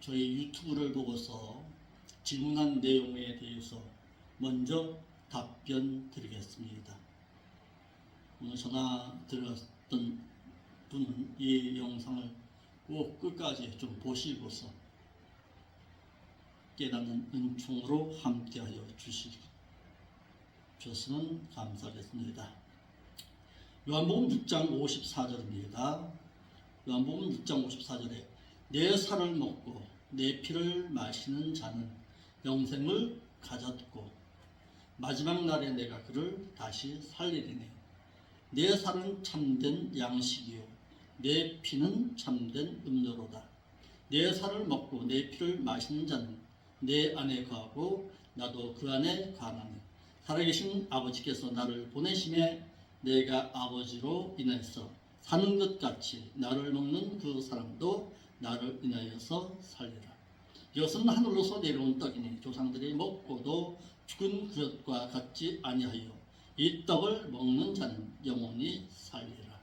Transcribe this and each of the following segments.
저희 유튜브를 보고서 질문한 내용에 대해서 먼저 답변 드리겠습니다. 오늘 전화 드렸던 분은 이 영상을 꼭 끝까지 좀 보시고서 깨닫는 은총으로 함께하여 주셨으면 감사하겠습니다. 요한복음 6장 54절입니다. 요한복음 6장 54절에 내 살을 먹고 내 피를 마시는 자는 영생을 가졌고 마지막 날에 내가 그를 다시 살리리니 내 살은 참된 양식이요 내 피는 참된 음료로다. 내 살을 먹고 내 피를 마시는 자는 내 안에 거하고 나도 그 안에 거하나니 살아계신 아버지께서 나를 보내심에 내가 아버지로 인하여서 사는 것 같이 나를 먹는 그 사람도 나를 인하여서 살리라. 이것은 하늘로서 내려온 떡이니 조상들이 먹고도 죽은 그릇과 같지 아니하여 이 떡을 먹는 자는 영원히 살리라.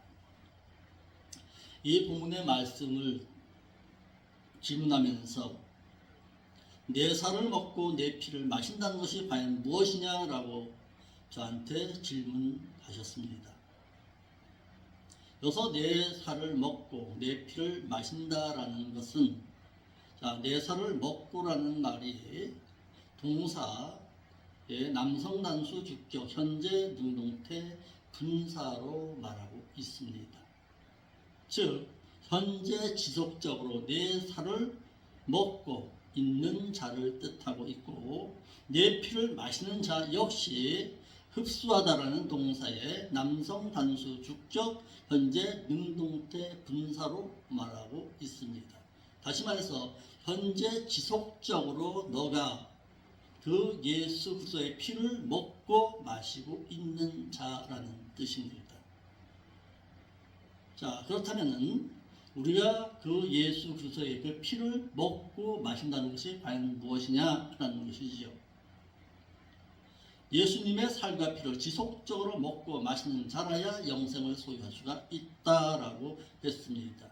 이 본문의 말씀을 질문하면서 내 살을 먹고 내 피를 마신다는 것이 과연 무엇이냐라고 저한테 질문하셨습니다. 여기서 내 살을 먹고 내 피를 마신다라는 것은 내 살을 먹고라는 말이 동사의 남성 단수 주격 현재 능동태 분사로 말하고 있습니다. 즉 현재 지속적으로 내 살을 먹고 있는 자를 뜻하고 있고 내 피를 마시는 자 역시 흡수하다라는 동사의 남성 단수 주격 현재 능동태 분사로 말하고 있습니다. 다시 말해서 현재 지속적으로 너가 그 예수 그리스도의 피를 먹고 마시고 있는 자라는 뜻입니다. 자, 그렇다면은 우리가 그 예수 그리스도의 그 피를 먹고 마신다는 것이 과연 무엇이냐라는 것이지요. 예수님의 살과 피를 지속적으로 먹고 마시는 자라야 영생을 소유할 수가 있다라고 했습니다.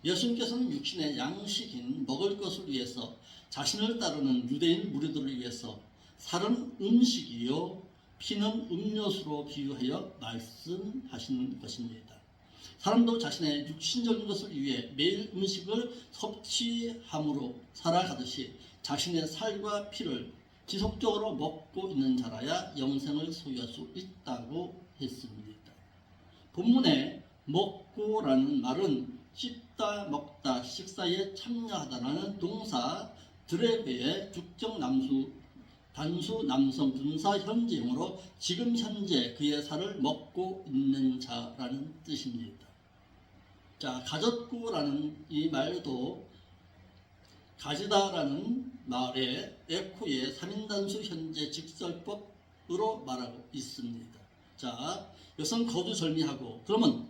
예수님께서는 육신의 양식인 먹을 것을 위해서 자신을 따르는 유대인 무리들을 위해서 살은 음식이요 피는 음료수로 비유하여 말씀하시는 것입니다. 사람도 자신의 육신적인 것을 위해 매일 음식을 섭취함으로 살아가듯이 자신의 살과 피를 지속적으로 먹고 있는 자라야 영생을 소유할 수 있다고 했습니다. 본문에 먹고라는 말은 씹다, 먹다, 식사에 참여하다라는 동사 드레베의 주격 단수 남성 분사 현재형으로 지금 현재 그의 살을 먹고 있는 자라는 뜻입니다. 자, 가졌고라는 이 말도 가지다라는 말의 에코의 3인단수 현재 직설법으로 말하고 있습니다. 자, 이것은 거두절미하고 그러면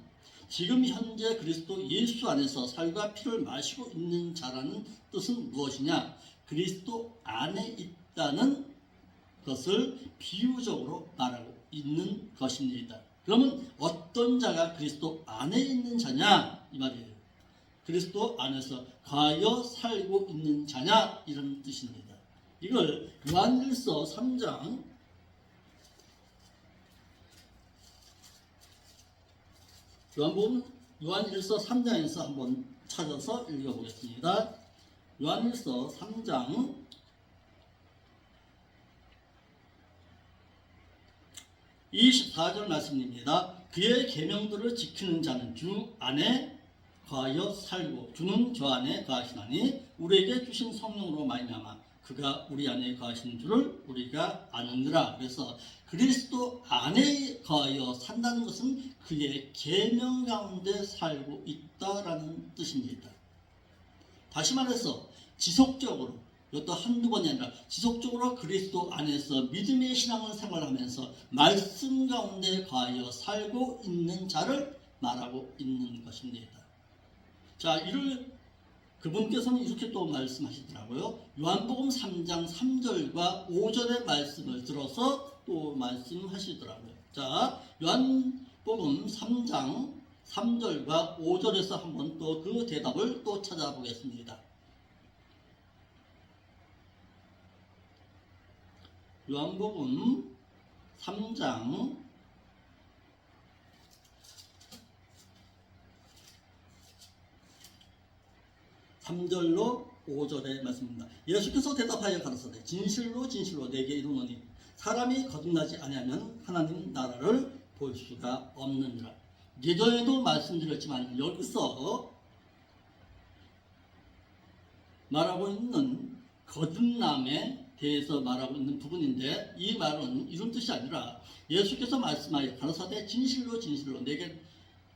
지금 현재 그리스도 예수 안에서 살과 피를 마시고 있는 자라는 뜻은 무엇이냐? 그리스도 안에 있다는 것을 비유적으로 말하고 있는 것입니다. 그러면 어떤 자가 그리스도 안에 있는 자냐? 이 말이에요. 그리스도 안에서 과여 살고 있는 자냐? 이런 뜻입니다. 이걸 요한일서 3장 요한일서 3장에서 한번 찾아서 읽어보겠습니다. 요한일서 3장 24절 말씀입니다. 그의 계명들을 지키는 자는 주 안에 거하여 살고 주는 저 안에 거하시나니 우리에게 주신 성령으로 말미암아 그가 우리 안에 거하시는 줄을 우리가 아느니라. 그래서 그리스도 안에 거하여 산다는 것은 그의 계명 가운데 살고 있다라는 뜻입니다. 다시 말해서 지속적으로, 이것도 한두 번이 아니라 지속적으로 그리스도 안에서 믿음의 신앙을 생활하면서 말씀 가운데 거하여 살고 있는 자를 말하고 있는 것입니다. 자, 이를 그분께서는 이렇게 또 말씀하시더라고요. 요한복음 3장 3절과 5절의 말씀을 들어서 또 말씀하시더라고요. 자, 요한복음 3장 3절과 5절에서 한번 또 그 대답을 또 찾아보겠습니다. 요한복음 3장 3절로 5절의 말씀입니다. 예수께서 대답하여 가라사대 진실로 진실로 내게 이르노니 사람이 거듭나지 아니하면 하나님 나라를 볼 수가 없느니라. 예전에도 말씀드렸지만 여기서 말하고 있는 거듭남에 대해서 말하고 있는 부분인데, 이 말은 이런 뜻이 아니라 예수께서 말씀하여 가라사대 진실로 진실로 내게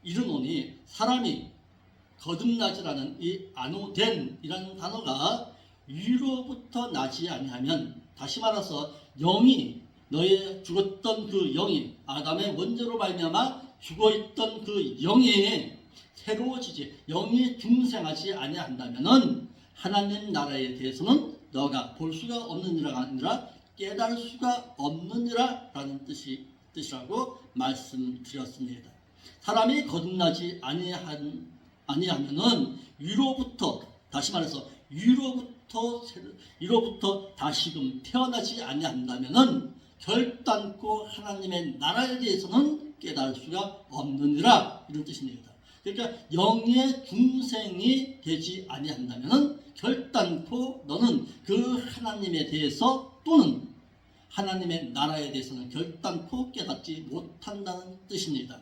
이르노니 사람이 거듭나지라는 이 아노덴이라는 단어가 위로부터 나지 아니하면, 다시 말해서 영이, 너의 죽었던 그 영이, 아담의 원죄로 말미암아 죽어있던 그 영이 새로워지지, 영이 중생하지 아니한다면은 하나님 나라에 대해서는 너가 볼 수가 없느니라가 아니라 깨달을 수가 없느니라라는 뜻이라고 말씀드렸습니다. 사람이 거듭나지 아니하면은 위로부터, 다시 말해서 위로부터 다시금 태어나지 아니한다면은 결단코 하나님의 나라에 대해서는 깨달을 수가 없느니라, 이런 뜻입니다. 그러니까 영의 중생이 되지 아니한다면은 결단코 너는 그 하나님에 대해서 또는 하나님의 나라에 대해서는 결단코 깨닫지 못한다는 뜻입니다.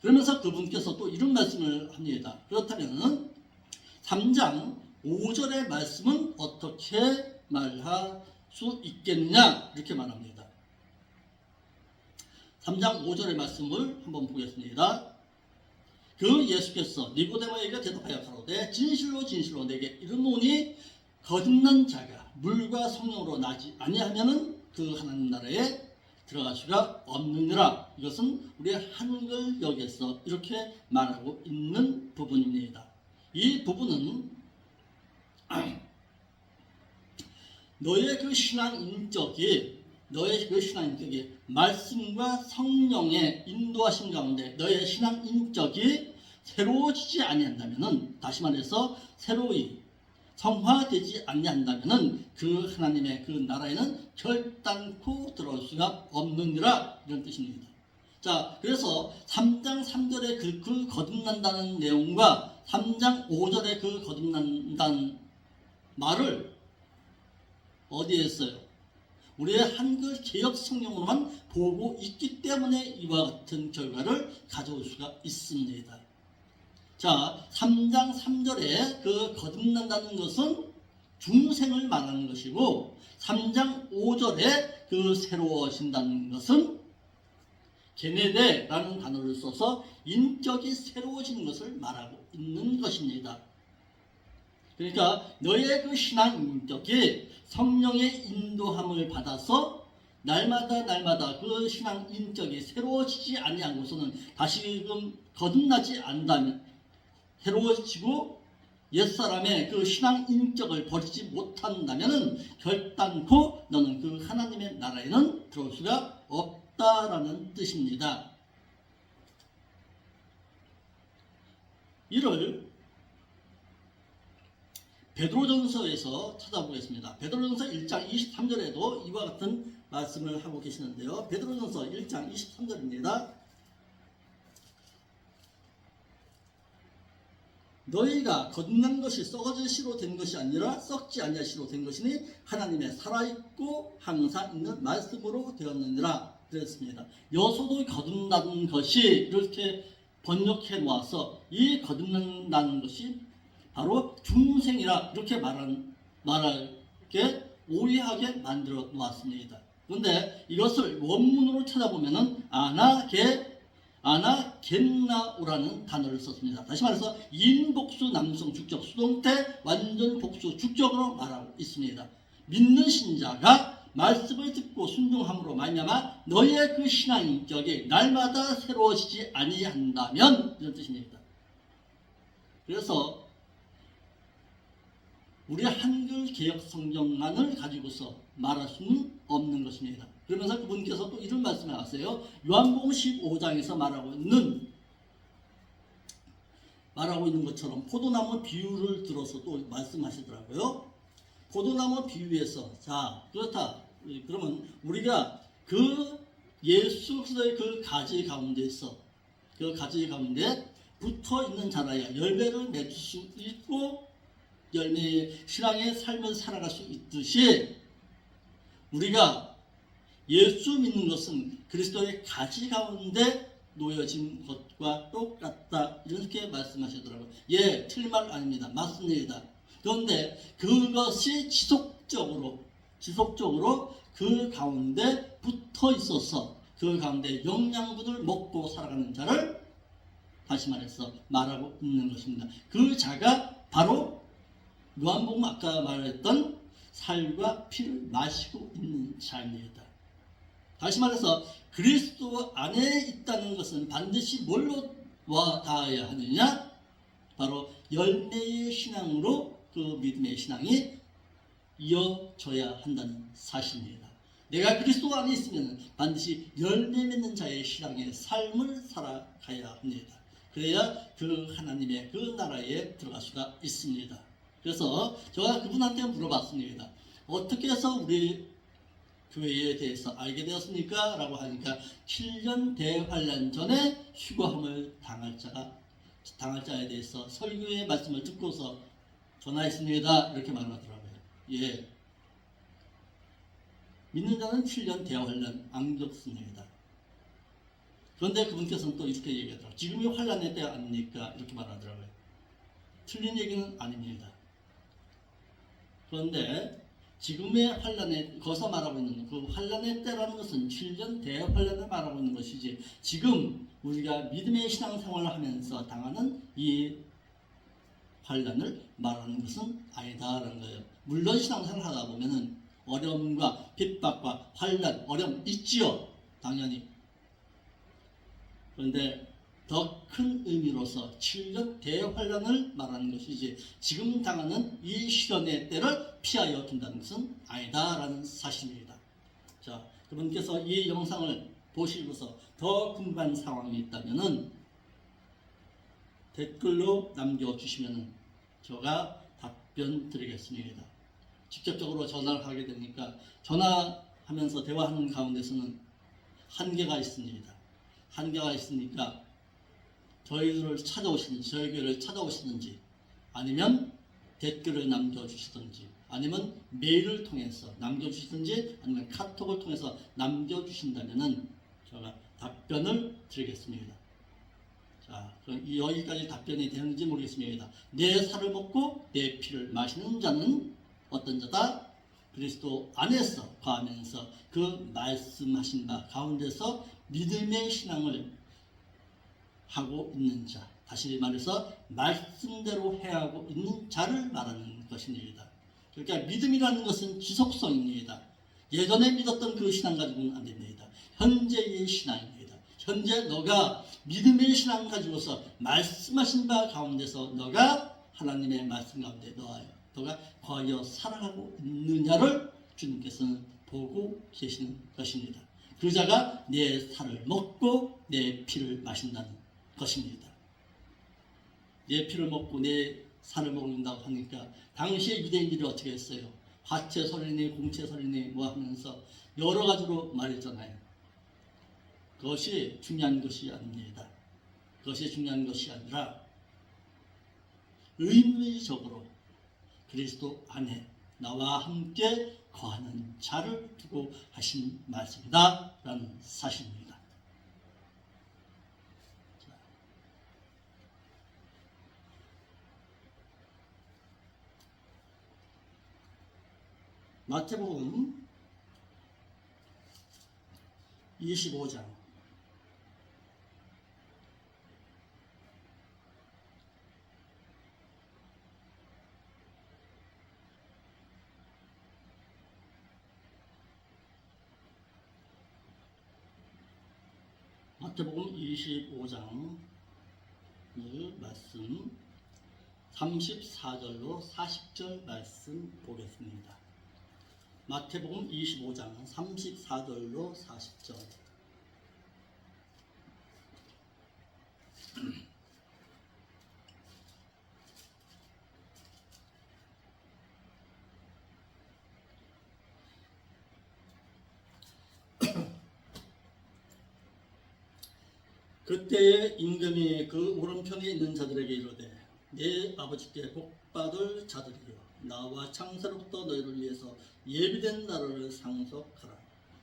그러면서 그분께서 또 이런 말씀을 합니다. 그렇다면 3장 5절의 말씀은 어떻게 말할 수 있겠느냐, 이렇게 말합니다. 3장 5절의 말씀을 한번 보겠습니다. 그 예수께서 니고데모에게 대답하여 가로되 진실로 진실로 내게 이르노니 거듭난 자가 물과 성령으로 나지 아니하면은 그 하나님 나라에 들어갈 수가 없느니라. 이것은 우리 한글역에서 이렇게 말하고 있는 부분입니다. 이 부분은 너의 그 신앙 인격이 말씀과 성령의 인도하심 가운데 너의 신앙 인격이 새로워지지 아니한다면은, 다시 말해서 새로이 성화되지 아니한다면은 그 하나님의 그 나라에는 결단코 들어올 수가 없느니라, 이런 뜻입니다. 자, 그래서 3장 3절의 그 거듭난다는 내용과 3장 5절의 그 거듭난다는 말을 어디에 했어요? 우리의 한글 개역 성경으로만 보고 있기 때문에 이와 같은 결과를 가져올 수가 있습니다. 자, 3장 3절에 그 거듭난다는 것은 중생을 말하는 것이고, 3장 5절에 그 새로워진다는 것은 게네데라는 단어를 써서 인격이 새로워지는 것을 말하고 있는 것입니다. 그러니까 너의 그 신앙 인격이 성령의 인도함을 받아서 날마다 그 신앙 인격이 새로워지지 아니하고서는 다시금 거듭나지 않는다면, 새로워지고 옛사람의 그 신앙 인격을 버리지 못한다면 결단코 너는 그 하나님의 나라에는 들어올 수가 없다라는 뜻입니다. 이를 베드로전서에서 찾아보겠습니다. 베드로전서 1장 23절에도 이와 같은 말씀을 하고 계시는데요. 베드로전서 1장 23절입니다. 너희가 거듭난 것이 썩어질 시로 된 것이 아니라 썩지 아니할 시로 된 것이니 하나님의 살아있고 항상 있는 말씀으로 되었느니라 그랬습니다. 여소도 거듭난 것이 이렇게 번역해 놓아서 이 거듭난다는 것이 바로 중생이라 이렇게 말하게 오해하게 만들어 놓았습니다. 그런데 이것을 원문으로 찾아보면은 아나겐나오라는 단어를 썼습니다. 다시 말해서 인복수 남성 주격 수동태 완전 복수 주격으로 말하고 있습니다. 믿는 신자가 말씀을 듣고 순종함으로 말미암아 너의 그 신앙 인격이 날마다 새로워지지 아니한다면, 이런 뜻입니다. 그래서 우리 한글 개역 성경만을 가지고서 말할 수는 없는 것입니다. 그러면서 그분께서 또 이런 말씀을 하세요. 요한복음 15장에서 말하고 있는 것처럼 포도나무 비유를 들어서 또 말씀하시더라고요. 포도나무 비유에서, 자, 그렇다. 그러면 우리가 그 예수 그리스도의 그 가지 가운데서 그 가지 가운데 붙어 있는 자라야 열매를 맺을 수 있고 열매의 신앙의 삶을 살아갈 수 있듯이 우리가 예수 믿는 것은 그리스도의 가지 가운데 놓여진 것과 똑같다 이렇게 말씀하시더라고요. 예, 틀린 말 아닙니다. 맞습니다. 그런데 그것이 지속적으로 그 가운데 붙어 있어서 그 가운데 영양분을 먹고 살아가는 자를 다시 말해서 말하고 있는 것입니다. 그 자가 바로 요한복음 아까 말했던 살과 피를 마시고 있는 자입니다. 다시 말해서 그리스도 안에 있다는 것은 반드시 뭘로 와 닿아야 하느냐? 바로 열매의 신앙으로 그 믿음의 신앙이 이어져야 한다는 사실입니다. 내가 그리스도 안에 있으면 반드시 열매 맺는 자의 신앙의 삶을 살아가야 합니다. 그래야 그 하나님의 그 나라에 들어갈 수가 있습니다. 그래서 제가 그분한테 물어봤습니다. 어떻게 해서 우리 교회에 대해서 알게 되었습니까? 라고 하니까 7년 대환란 전에 휴거함을 당할 자에 대해서 설교의 말씀을 듣고서 전화했습니다. 이렇게 말하더라고요. 예. 믿는 자는 7년 대환란 안 겪습니다. 그런데 그분께서는 또 이렇게 얘기하더라고요. 지금이 환란의 때 아닙니까? 이렇게 말하더라고요. 틀린 얘기는 아닙니다. 그런데 지금의 환란에 거기서 말하고 있는 그 환란의 때라는 것은 7년 대환란을 말하고 있는 것이지 지금 우리가 믿음의 신앙생활을 하면서 당하는 이 환란을 말하는 것은 아니다라는 거예요. 물론 신앙생활을 하다 보면은 어려움과 핍박과 환란, 어려움 있지요. 당연히. 그런데 더 큰 의미로서 7년 대환란을 말하는 것이지 지금 당하는 이 시련의 때를 피하여 둔다는 것은 아니다라는 사실입니다. 자, 그분께서 이 영상을 보시고서 더 궁금한 상황이 있다면은 댓글로 남겨주시면은 제가 답변 드리겠습니다. 직접적으로 전화를 하게 되니까 전화하면서 대화하는 가운데서는 한계가 있습니다. 한계가 있으니까 저희를 찾아오시든지 저희 교회를 찾아오시든지 아니면 댓글을 남겨주시든지 아니면 메일을 통해서 남겨주시든지 아니면 카톡을 통해서 남겨주신다면은 제가 답변을 드리겠습니다. 자, 그럼 여기까지 답변이 되는지 모르겠습니다. 내 살을 먹고 내 피를 마시는 자는 어떤 자다? 그리스도 안에서 거하면서 그 말씀하신 바 가운데서 믿음의 신앙을 하고 있는 자, 다시 말해서 말씀대로 해하고 있는 자를 말하는 것입니다. 그러니까 믿음이라는 것은 지속성입니다. 예전에 믿었던 그 신앙 가지고는 안 됩니다. 현재의 신앙입니다. 현재 너가 믿음의 신앙 가지고서 말씀하신 바 가운데서 너가 하나님의 말씀 가운데 너가 과연 살아가고 있느냐를 주님께서는 보고 계시는 것입니다. 그 자가 내 살을 먹고 내 피를 마신다는 것입니다. 내 피를 먹고 내 살을 먹는다고 하니까 당시에 유대인들이 어떻게 했어요? 화채 설이니 공채 설이니 뭐 하면서 여러 가지로 말했잖아요. 그것이 중요한 것이 아닙니다. 그것이 중요한 것이 아니라 의무적으로 그리스도 안에 나와 함께 거하는 자를 두고 하신 말씀이다 라는 사실입니다. 마태복음 25장 마태복음 25장 말씀 34절로 40절 말씀 보겠습니다. 마태복음 25장 34절로 40절. 그때에 임금이 그 오른편에 있는 자들에게 이르되 내 아버지께 복받을 자들이여 나와 창세로부터 너희를 위해서 예비된 나라를 상속하라.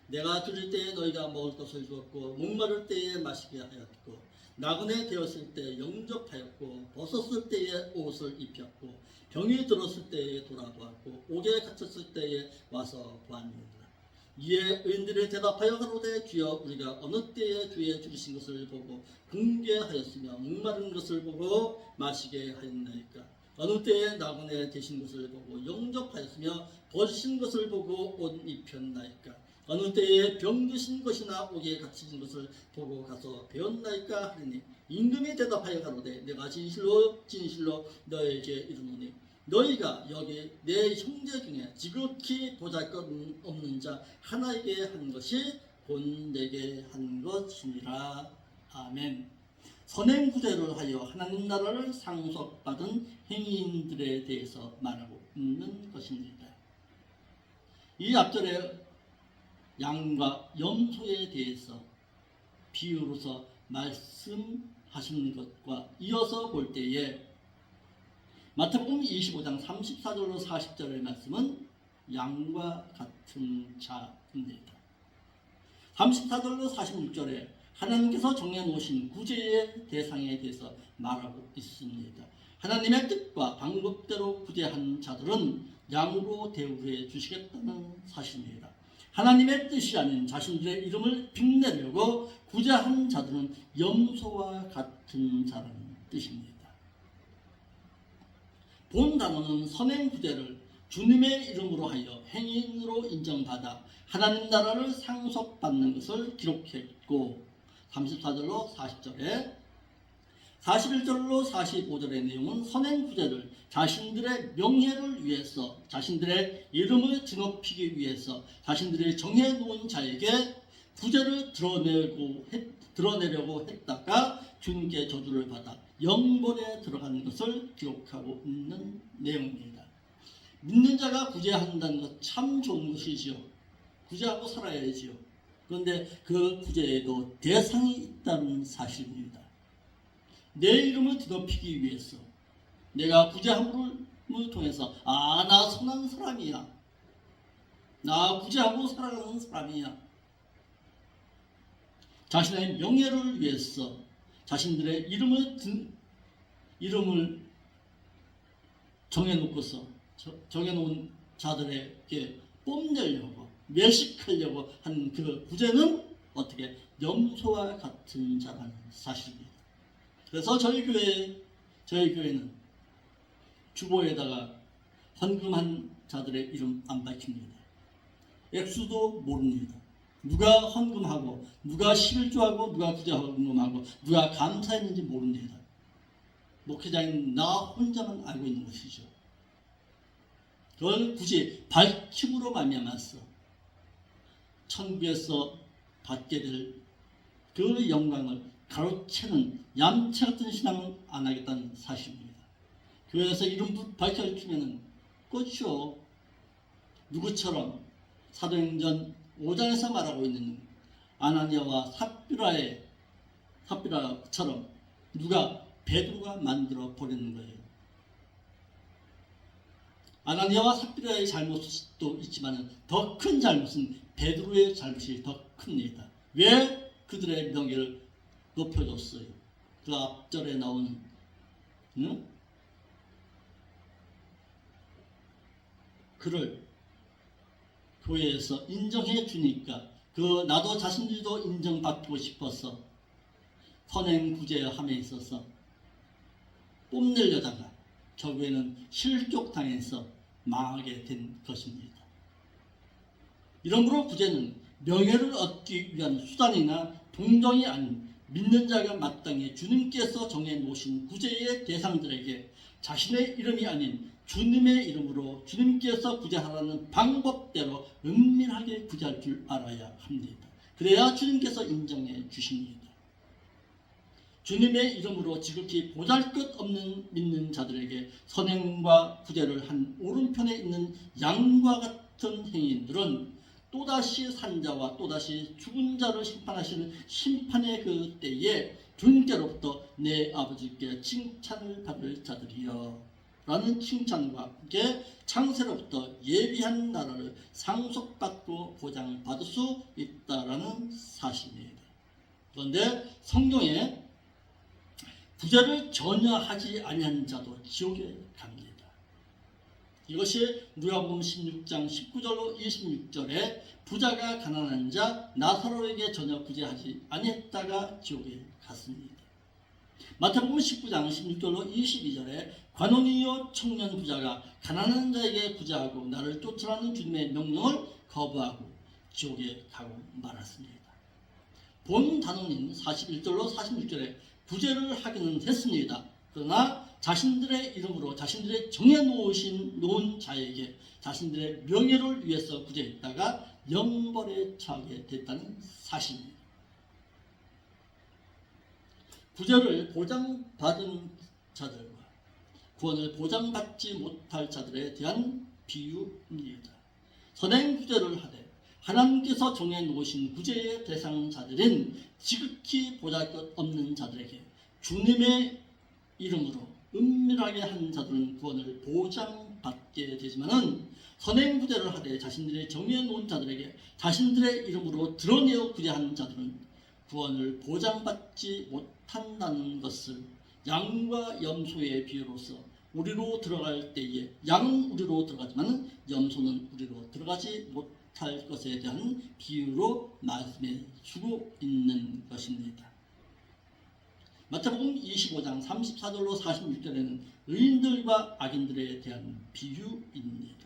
내가 줄일 때에 너희가 먹을 것을 주었고 목마를 때에 마시게 하였고 나그네 되었을 때 영접하였고 벗었을 때에 옷을 입혔고 병이 들었을 때에 돌아보았고 옥에 갇혔을 때에 와서 보았느니라. 이에 의인들이 대답하여 가로되 주여 우리가 어느 때에 주의 줄이신 것을 보고 붕괴하였으며 목마른 것을 보고 마시게 하였나이까. 어느 때에 나그네 되신 것을 보고 영접하였으며 벗으신 것을 보고 옷 입혔나이까. 어느 때에 병 드신 것이나 옥에 갇히신 것을 보고 가서 배웠나이까 하리니 임금이 대답하여 가로되 내가 진실로 진실로 너에게 이르노니 너희가 여기 내 형제 중에 지극히 보잘것없는 자 하나에게 한 것이 곧 내게 한 것이니라. 아멘. 선행구제를 하여 하나님 나라를 상속받은 행인들에 대해서 말하고 있는 것입니다. 이 앞절에 양과 염소에 대해서 비유로서 말씀하신 것과 이어서 볼 때에 마태복음 25장 34절로 40절의 말씀은 양과 같은 자입니다. 34절로 46절에 하나님께서 정해놓으신 구제의 대상에 대해서 말하고 있습니다. 하나님의 뜻과 방법대로 구제한 자들은 양으로 대우해 주시겠다는 사실입니다. 하나님의 뜻이 아닌 자신들의 이름을 빛내려고 구제한 자들은 염소와 같은 자라는 뜻입니다. 본 단어는 선행구제를 주님의 이름으로 하여 행인으로 인정받아 하나님 나라를 상속받는 것을 기록했고 34절로 40절에 41절로 45절의 내용은 선행구제를 자신들의 명예를 위해서 자신들의 이름을 드높이기 위해서 자신들이 정해놓은 자에게 구제를 드러내려고 했다가 주님께 저주를 받아 영벌에 들어가는 것을 기록하고 있는 내용입니다. 믿는 자가 구제한다는 것 참 좋은 것이지요. 구제하고 살아야지요. 그런데 그 구제에도 대상이 있다는 사실입니다. 내 이름을 드높이기 위해서 내가 구제함을 통해서 나 선한 사람이야. 나 구제하고 살아가는 사람이야. 자신의 명예를 위해서 자신들의 이름을 정해놓은 자들에게 뽐내려고 매식하려고 하는 그 구제는 어떻게 염소와 같은 자라는 사실입니다. 그래서 저희 교회는 주보에다가 헌금한 자들의 이름 안 밝힙니다. 액수도 모릅니다. 누가 헌금하고 누가 11조하고 누가 구제헌금하고 누가 감사했는지 모릅니다. 목회자인 나 혼자만 알고 있는 것이죠. 그걸 굳이 밝힘으로 말미암아서 천국에서 받게 될 그 영광을 가로채는 얌체 같은 신앙은 안 하겠다는 사실입니다. 교회에서 이름 밝혀주면 꽃이요. 누구처럼 사도행전 5장에서 말하고 있는 아나니아와 삽비라처럼 누가 베드로가 만들어 버리는 거예요. 아나니아와 삽비라의 잘못도 있지만 더 큰 잘못은 베드로의 잘못이 더 큽니다. 왜 그들의 명예를 높여줬어요? 그 앞절에 나오는 그를 교회에서 인정해 주니까 나도 자신들도 인정받고 싶어서 선행구제함에 있어서 뽐내려다가 결국에는 실족당해서 망하게 된 것입니다. 이러므로 구제는 명예를 얻기 위한 수단이나 동정이 아닌 믿는 자가 마땅히 주님께서 정해놓으신 구제의 대상들에게 자신의 이름이 아닌 주님의 이름으로 주님께서 구제하라는 방법대로 은밀하게 구제할 줄 알아야 합니다. 그래야 주님께서 인정해 주십니다. 주님의 이름으로 지극히 보잘것없는 믿는 자들에게 선행과 구제를 한 오른편에 있는 양과 같은 행인들은 또다시 산자와 또다시 죽은 자를 심판하시는 심판의 그 때에 주님께로부터 내 아버지께 칭찬을 받을 자들이여 라는 칭찬과 함께 창세로부터 예비한 나라를 상속받고 보장받을 수 있다라는 사실입니다. 그런데 성경에 부자를 전혀 하지 아니한 자도 지옥에 갑니다. 이것이 누가복음 16장 19절로 26절에 부자가 가난한 자 나사로에게 전혀 구제하지 아니했다가 지옥에 갔습니다. 마태복음 19장 16절로 22절에 관원이요 청년 부자가 가난한 자에게 구제하고 나를 쫓으라는 주님의 명령을 거부하고 지옥에 가고 말았습니다. 본 단원인 41절로 46절에 구제를 하기는 했습니다. 그러나 자신들의 이름으로 자신들의 정해놓은 자에게 자신들의 명예를 위해서 구제했다가 영벌에 처하게 됐다는 사실입니다. 구제를 보장받은 자들과 구원을 보장받지 못할 자들에 대한 비유입니다. 선행 구제를 하되 하나님께서 정해놓으신 구제의 대상자들인 지극히 보잘것없는 자들에게 주님의 이름으로 은밀하게 한 자들은 구원을 보장받게 되지만은 선행 구제를 하되 자신들의 정해놓은 자들에게 자신들의 이름으로 드러내어 구제하는 자들은 구원을 보장받지 못한다는 것을 양과 염소의 비유로서 우리로 들어갈 때에 양은 우리로 들어가지만 염소는 우리로 들어가지 못할 것에 대한 비유로 말씀해 주고 있는 것입니다. 마태복음 25장 34절로 46절에는 의인들과 악인들에 대한 비유입니다.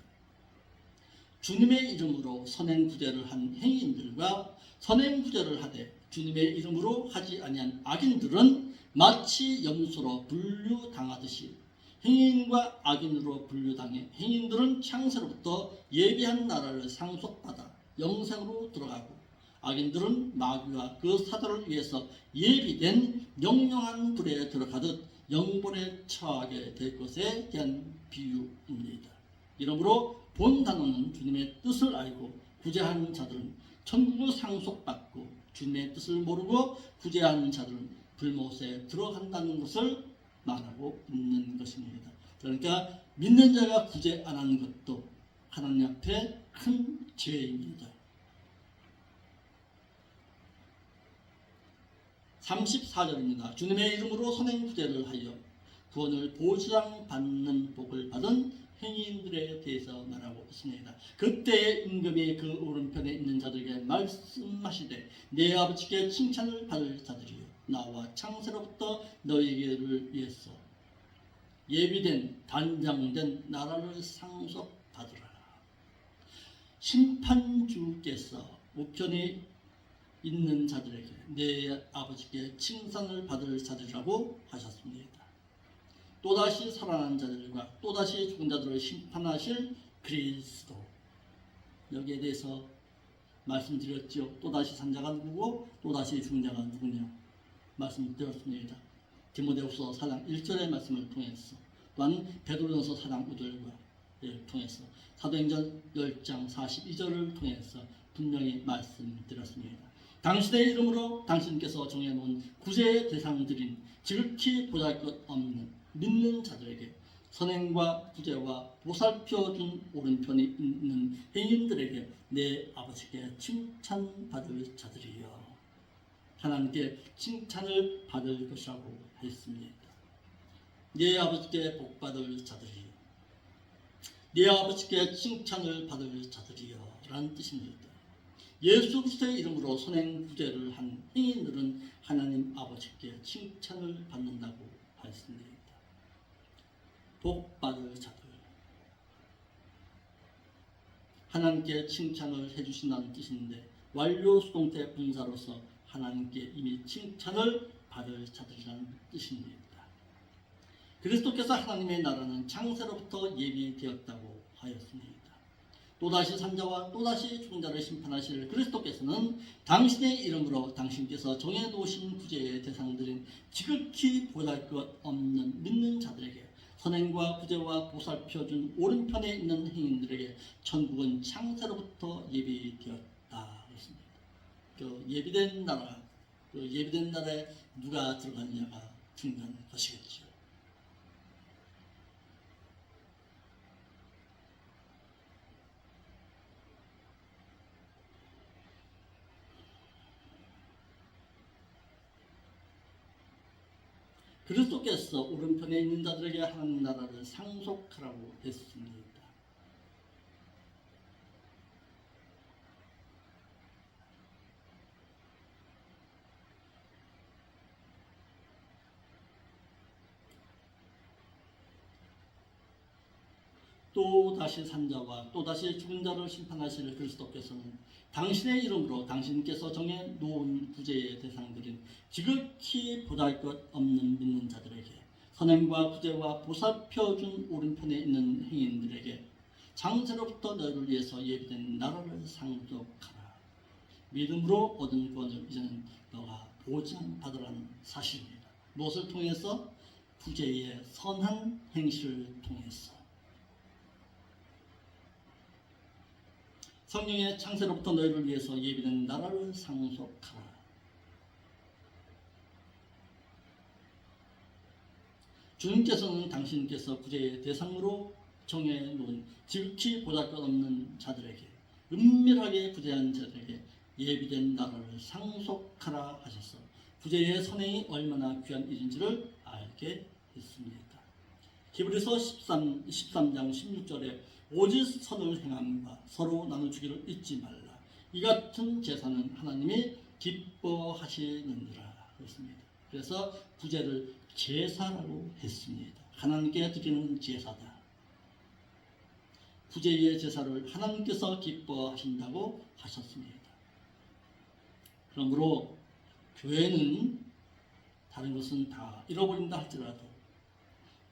주님의 이름으로 선행구제를 한 행인들과 선행구제를 하되 주님의 이름으로 하지 아니한 악인들은 마치 염소로 분류당하듯이 행인과 악인으로 분류당해 행인들은 창세로부터 예비한 나라를 상속받아 영생으로 들어가고 악인들은 마귀와 그 사도를 위해서 예비된 영영한 불에 들어가듯 영벌에 처하게 될 것에 대한 비유입니다. 이러므로 본 단어는 주님의 뜻을 알고 구제하는 자들은 천국을 상속받고 주님의 뜻을 모르고 구제하는 자들은 불못에 들어간다는 것을 말하고 있는 것입니다. 그러니까 믿는 자가 구제 안 하는 것도 하나님 앞에 큰 죄입니다. 34절입니다. 주님의 이름으로 선행구제를 하여 구원을 보장받는 복을 받은 행인들에 대해서 말하고 있습니다. 그때의 임금이 그 오른편에 있는 자들에게 말씀하시되 내 아버지께 칭찬을 받을 자들이요 나와 창세로부터 너희에게를 위해서 예비된 단장된 나라를 상속받으라. 심판주께서 우편에 있는 자들에게 내 아버지께 칭찬을 받을 자들이라고 하셨습니다. 또다시 살아난 자들과 또다시 죽은 자들을 심판하실 그리스도, 여기에 대해서 말씀드렸죠. 또다시 산 자가 누구고 또다시 죽은 자가 누구냐 말씀드렸습니다. 디모데후서 4장 1절의 말씀을 통해서 또한 베드로전서 4장 5절을 통해서 사도행전 10장 42절을 통해서 분명히 말씀드렸습니다. 당신의 이름으로 당신께서 정해놓은 구제의 대상들인 지극히 보잘것없는 믿는 자들에게 선행과 구제와 보살펴준 오른편에 있는 행인들에게 내 아버지께 칭찬받을 자들이여 하나님께 칭찬을 받을 것이라고 했습니다. 내 아버지께 복받을 자들이여, 내 아버지께 칭찬을 받을 자들이여 라는 뜻입니다. 예수 그리스도의 이름으로 선행구제를 한 행인들은 하나님 아버지께 칭찬을 받는다고 했습니다. 복받을 자들, 하나님께 칭찬을 해주신다는 뜻인데 완료수동태 분사로서 하나님께 이미 칭찬을 받을 자들이라는 뜻입니다. 그리스도께서 하나님의 나라는 창세로부터 예비되었다고 하였습니다. 또다시 산자와 또다시 죽은 자를 심판하실 그리스도께서는 당신의 이름으로 당신께서 정해놓으신 구제의 대상들인 지극히 보잘것없는 믿는 자들에게 선행과 구제와 보살펴준 오른편에 있는 행인들에게 천국은 창세로부터 예비되었다. 그렇습니다. 그 예비된 나라, 그 예비된 나라에 누가 들어갔냐가 중요한 것이겠죠. 그리스도께서 오른편에 있는 자들에게 하나님 나라를 상속하라고 했습니다. 또 다시 산 자와 또 다시 죽은 자를 심판하실 그리스도께서는 당신의 이름으로 당신께서 정해 놓은 구제의 대상들인 지극히 보잘것없는 믿는 자들에게 선행과 구제와 보살펴준 오른편에 있는 행인들에게 창세로부터 너희를 위해서 예비된 나라를 상속하라. 믿음으로 얻은 구원을 이제는 너가 보장받으라는 사실입니다. 무엇을 통해서? 구제의 선한 행실을 통해서. 성령의 창세로부터 너희를 위해서 예비된 나라를 상속하라. 주님께서는 당신께서 구제의 대상으로 정해놓은 지극히 보잘것없는 자들에게, 은밀하게 구제한 자들에게 예비된 나라를 상속하라 하셔서 구제의 선행이 얼마나 귀한 일인지를 알게 했습니다. 히브리서 13장 16절에 오직 선을 행함과 서로 나눠주기를 잊지 말라. 이 같은 제사는 하나님이 기뻐하시느니라. 그렇습니다. 그래서 구제를 제사라고 했습니다. 하나님께 드리는 제사다. 구제의 제사를 하나님께서 기뻐하신다고 하셨습니다. 그러므로 교회는 다른 것은 다 잃어버린다 할지라도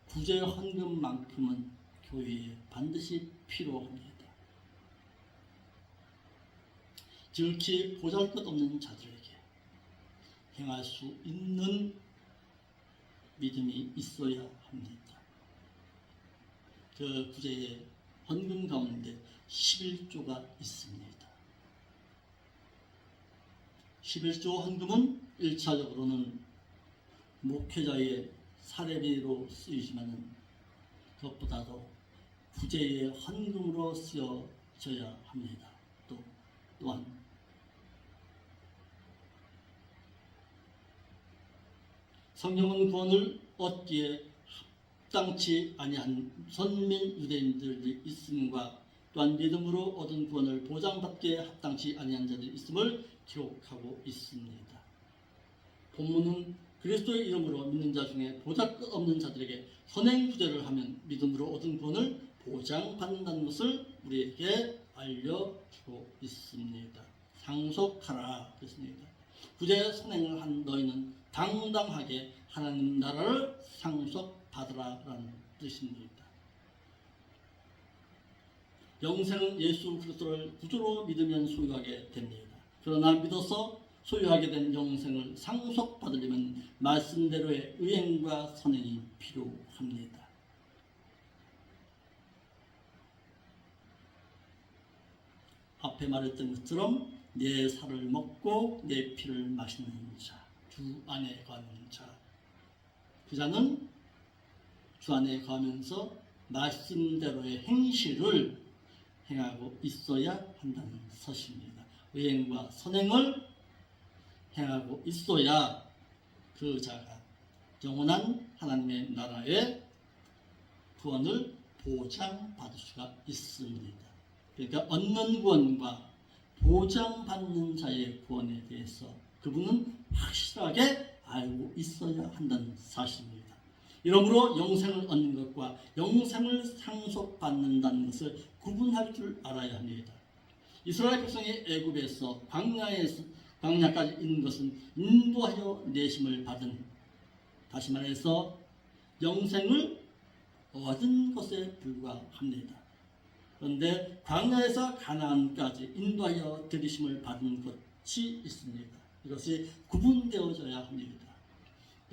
구제 헌금만큼은 교회에 반드시 필요합니다. 지극히 보잘것없는 자들에게 행할 수 있는 믿음이 있어야 합니다. 그 구제의 헌금 가운데 11조가 있습니다. 11조 헌금은 1차적으로는 목회자의 사례비로 쓰이지만 그것보다도 구제의 헌금으로 쓰여져야 합니다. 또한 성령은 구원을 얻기에 합당치 아니한 선민 유대인들이 있음과 또한 믿음으로 얻은 구원을 보장받기에 합당치 아니한 자들이 있음을 기록하고 있습니다. 본문은 그리스도의 이름으로 믿는 자 중에 보잘것없는 자들에게 선행 구제를 하면 믿음으로 얻은 구원을 보장받는다는 것을 우리에게 알려주고 있습니다. 상속하라 그랬습니다. 구제 선행을 한 너희는 당당하게 하나님 나라를 상속받으라라는 뜻입니다. 영생은 예수 그리스도를 구주로 믿으면 소유하게 됩니다. 그러나 믿어서 소유하게 된 영생을 상속받으려면 말씀대로의 의행과 선행이 필요합니다. 앞에 말했던 것처럼 내 살을 먹고 내 피를 마시는 자, 주 안에 거하는 자, 그 자는 주 안에 거하면서 말씀대로의 행실을 행하고 있어야 한다는 것입니다. 의행과 선행을 행하고 있어야 그 자가 영원한 하나님의 나라의 구원을 보장받을 수가 있습니다. 그러니까 얻는 구원과 보장받는 자의 구원에 대해서 그분은 확실하게 알고 있어야 한다는 사실입니다. 이러므로 영생을 얻는 것과 영생을 상속받는다는 것을 구분할 줄 알아야 합니다. 이스라엘 백성이 애굽에서 광야까지 있는 것은 인도하여 내심을 받은, 다시 말해서 영생을 얻은 것에 불과합니다. 그런데 광야에서 가나안까지 인도하여 들이심을 받은 것이 있습니다. 이것이 구분되어져야 합니다.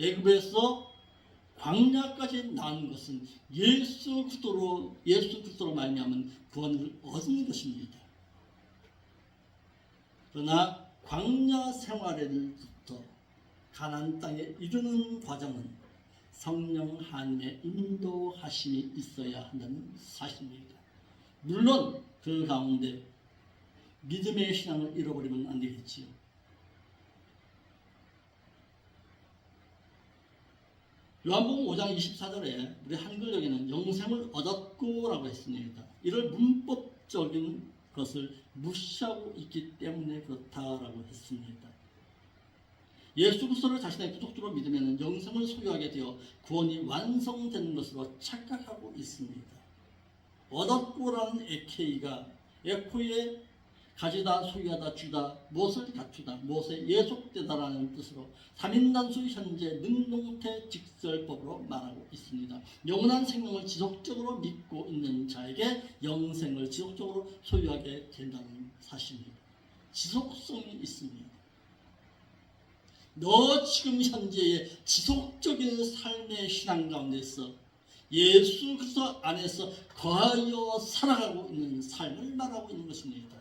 애굽에서 광야까지 나온 것은 예수 그리스도로 말미암은 구원을 얻은 것입니다. 그러나 광야 생활에부터 가나안 땅에 이르는 과정은 성령 하나님의 인도하심이 있어야 한다는 사실입니다. 물론 그 가운데 믿음의 신앙을 잃어버리면 안 되겠지요. 요한복음 5장 24절에 우리 한글역에는 영생을 얻었고라고 했습니다. 이를 문법적인 것을 무시하고 있기 때문에 그렇다라고 했습니다. 예수 그리스도를 자신의 구속주로 믿으면 영생을 소유하게 되어 구원이 완성되는 것으로 착각하고 있습니다. 얻었고라는 에코에 가지다, 소유하다, 주다, 무엇을 갖추다, 무엇에 예속되다라는 뜻으로 3인단수 현재 능동태 직설법으로 말하고 있습니다. 영원한 생명을 지속적으로 믿고 있는 자에게 영생을 지속적으로 소유하게 된다는 사실입니다. 지속성이 있습니다. 너 지금 현재의 지속적인 삶의 신앙 가운데서 예수 그리스도 안에서 거하여 살아가고 있는 삶을 말하고 있는 것입니다.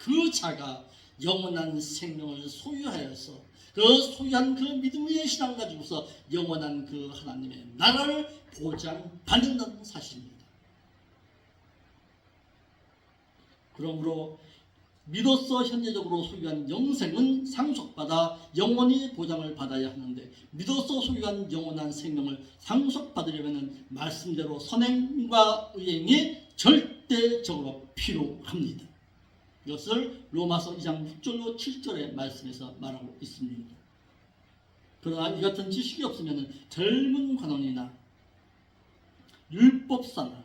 그 자가 영원한 생명을 소유하여서 그 소유한 그 믿음의 신앙 가지고서 영원한 그 하나님의 나라를 보장받는다는 사실입니다. 그러므로 믿어서 현재적으로 소유한 영생은 상속받아 영원히 보장을 받아야 하는데 믿어서 소유한 영원한 생명을 상속받으려면 말씀대로 선행과 의행이 절대적으로 필요합니다. 이것을 로마서 2장 6절로 7절의 말씀에서 말하고 있습니다. 그러나 이 같은 지식이 없으면 젊은 관원이나 율법사나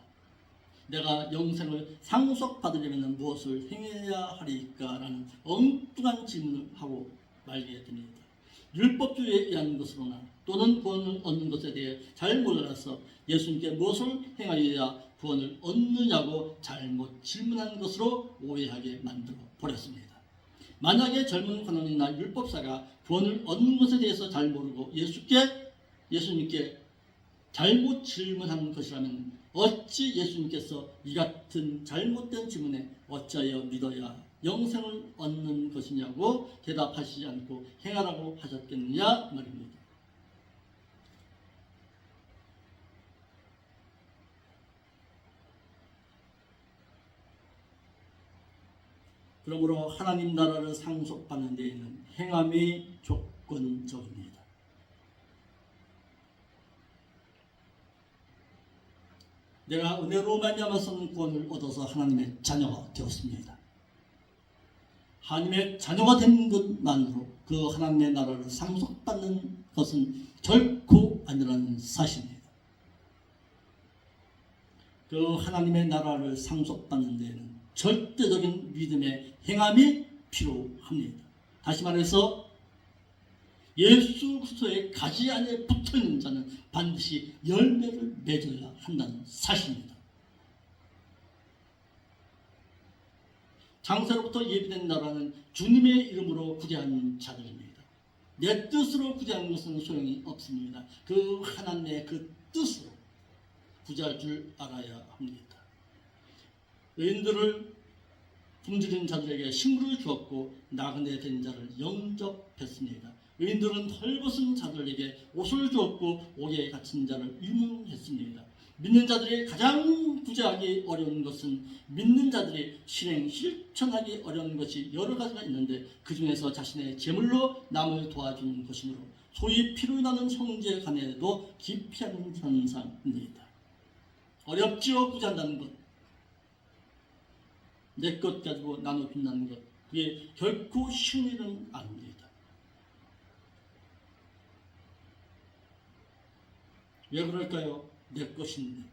내가 영생을 상속받으려면 무엇을 행해야 하리까라는 엉뚱한 질문을 하고 말게 됩니다. 율법주의에 의한 것으로나 또는 구원을 얻는 것에 대해 잘 몰라서 예수님께 무엇을 행하여야 구원을 얻느냐고 잘못 질문한 것으로 오해하게 만들어 버렸습니다. 만약에 젊은 관원이나 율법사가 구원을 얻는 것에 대해서 잘 모르고 예수님께 잘못 질문한 것이라면 어찌 예수님께서 이 같은 잘못된 질문에 어찌하여 믿어야 영생을 얻는 것이냐고 대답하시지 않고 행하라고 하셨겠느냐 말입니다. 그러므로 하나님 나라를 상속받는 데에는 행함이 조건적입니다. 내가 은혜로 말미암아서는 구원을 얻어서 하나님의 자녀가 되었습니다. 하나님의 자녀가 된 것만으로 그 하나님의 나라를 상속받는 것은 결코 아니라는 사실입니다. 그 하나님의 나라를 상속받는 데에는 절대적인 믿음의 행함이 필요합니다. 다시 말해서 예수 그리스도의 가지 안에 붙어있는 자는 반드시 열매를 맺어야 한다는 사실입니다. 장세로부터 예비된 나라는 주님의 이름으로 구제하는 자들입니다. 내 뜻으로 구제하는 것은 소용이 없습니다. 그 하나님의 그 뜻으로 구제할 줄 알아야 합니다. 의인들을 굶주린 자들에게 식물을 주었고 나그네 된 자를 영접했습니다. 의인들은 헐벗은 자들에게 옷을 주었고 옥에 갇힌 자를 유문했습니다. 믿는 자들이 가장 구제하기 어려운 것은 믿는 자들이 실천하기 어려운 것이 여러 가지가 있는데 그 중에서 자신의 재물로 남을 도와주는 것이므로 소위 피로 나는 형제 간에도 기피하는 현상입니다. 어렵지요 구제한다는 것. 내 것 가지고 나눠준다는 것. 그게 결코 쉬운 일은 아닙니다. 왜 그럴까요? 내 것인데.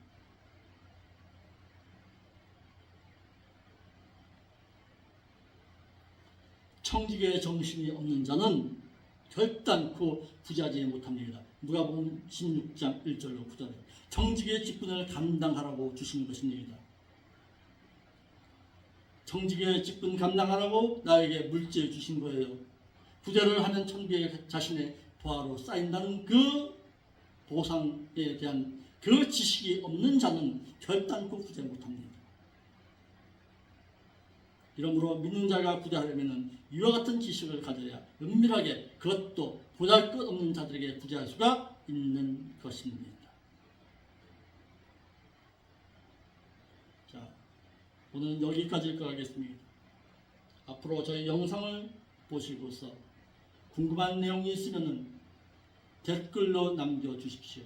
청지기의 정신이 없는 자는 결단코 부자지 못합니다. 누가복음 16장 1절로 9절에 청지기의 직분을 감당하라고 주신 것입니다. 청지기의 직분 감당하라고 나에게 물질 주신 거예요. 부자를 하면 천국에 자신의 부하로 쌓인다는 그 보상에 대한 그 지식이 없는 자는 결단코 구제 못합니다. 이러므로 믿는 자가 구제하려면 이와 같은 지식을 가져야 은밀하게 그것도 보잘것없는 자들에게 구제할 수가 있는 것입니다. 자, 오늘 여기까지 하겠습니다. 앞으로 저희 영상을 보시고서 궁금한 내용이 있으면 댓글로 남겨주십시오.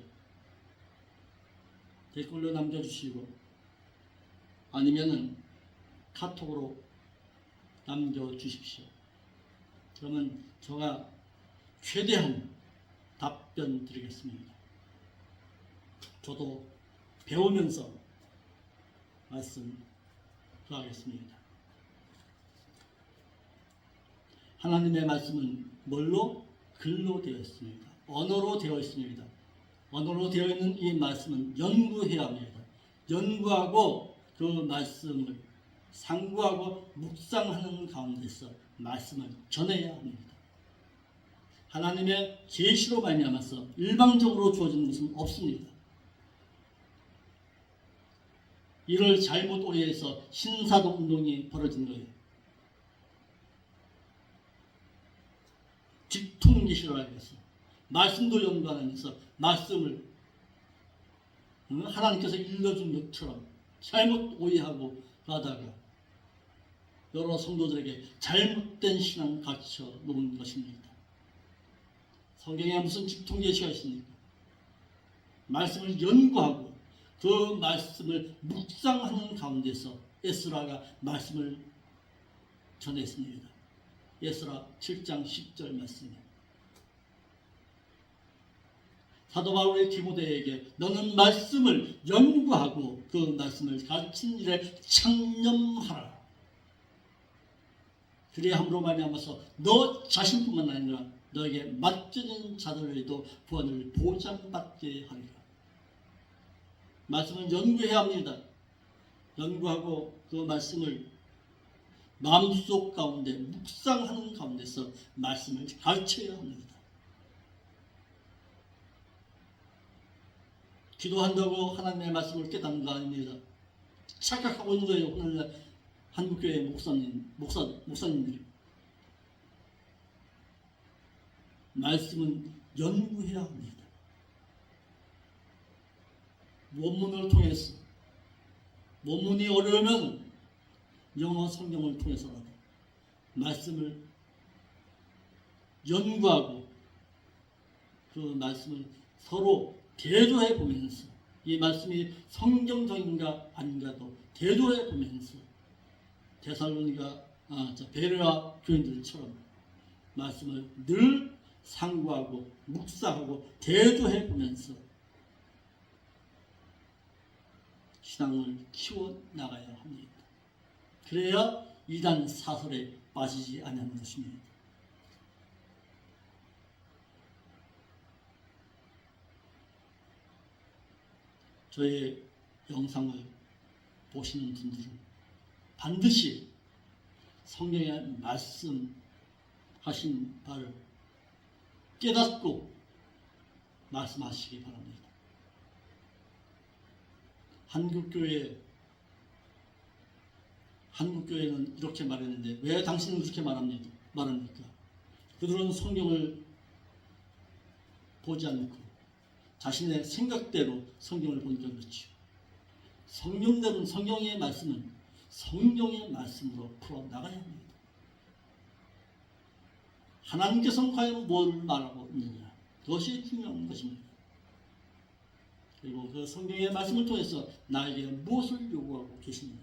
댓글로 남겨주시고 아니면은 카톡으로 남겨주십시오. 그러면 제가 최대한 답변 드리겠습니다. 저도 배우면서 말씀하겠습니다. 하나님의 말씀은 뭘로? 글로 되어 있습니다. 언어로 되어 있습니다. 언어로 되어 있는 이 말씀은 연구해야 합니다. 연구하고 그 말씀을 상고하고 묵상하는 가운데서 말씀을 전해야 합니다. 하나님의 계시로 말미암아서 일방적으로 주어지는 것은 없습니다. 이를 잘못 오해해서 신사도 운동이 벌어진 거예요. 직통계시로 알겠어. 말씀도 연구 안 하면서 말씀을 하나님께서 일러준 것처럼 잘못 오해하고 가다가 여러 성도들에게 잘못된 신앙을 가르쳐 놓은 것입니다. 성경에 무슨 직통계시가 있습니까? 말씀을 연구하고 그 말씀을 묵상하는 가운데서 에스라가 말씀을 전했습니다. 에스라 7장 10절 말씀입니다. 사도 바울이 디모데에게 너는 말씀을 연구하고 그 말씀을 가르치는 일에 창념하라. 그래야 함으로 말미암아서 너 자신뿐만 아니라 너에게 맡겨진 자들에게도 구원을 보장받게 하리라. 말씀을 연구해야 합니다. 연구하고 그 말씀을 마음속 가운데 묵상하는 가운데서 말씀을 가르쳐야 합니다. 기도한다고 하나님의 말씀을 깨닫는 거 아닙니다. 착각하고 있는 거예요. 오늘날 한국교회 목사님들이. 말씀은 연구해야 합니다. 원문을 통해서, 원문이 어려우면 영어 성경을 통해서라도 말씀을 연구하고 그 말씀을 서로 대조해 보면서 이 말씀이 성경적인가 아닌가도 대조해 보면서 베레아 교인들처럼 말씀을 늘 상고하고 묵상하고 대조해 보면서 신앙을 키워 나가야 합니다. 그래야 이단 사설에 빠지지 않는 것입니다. 저의 영상을 보시는 분들은 반드시 성경의 말씀하신 바를 깨닫고 말씀하시기 바랍니다. 한국교회는 이렇게 말했는데 왜 당신은 그렇게 말합니까? 그들은 성경을 보지 않고 자신의 생각대로 성경을 보니까 그렇죠. 성경의 말씀은 성경의 말씀으로 풀어나가야 합니다. 하나님께서는 과연 뭘 말하고 있느냐, 그것이 중요한 것입니다. 그리고 그 성경의 말씀을 통해서 나에게 무엇을 요구하고 계시느냐,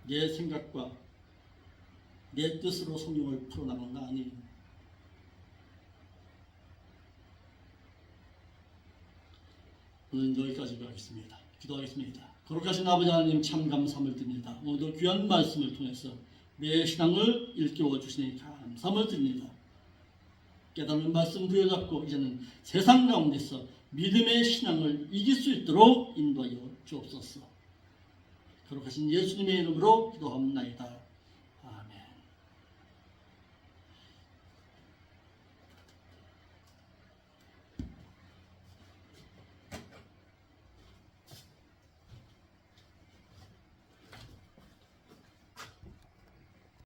내 생각과 내 뜻으로 성경을 풀어나가는 거 아니에요. 오늘 여기까지 하겠습니다. 기도하겠습니다. 거룩하신 아버지 하나님, 참 감사함을 드립니다. 오늘도 귀한 말씀을 통해서 내 신앙을 일깨워 주시니 감사함을 드립니다. 깨달은 말씀 부여잡고 이제는 세상 가운데서 믿음의 신앙을 이길 수 있도록 인도하여 주옵소서. 거룩하신 예수님의 이름으로 기도합니다.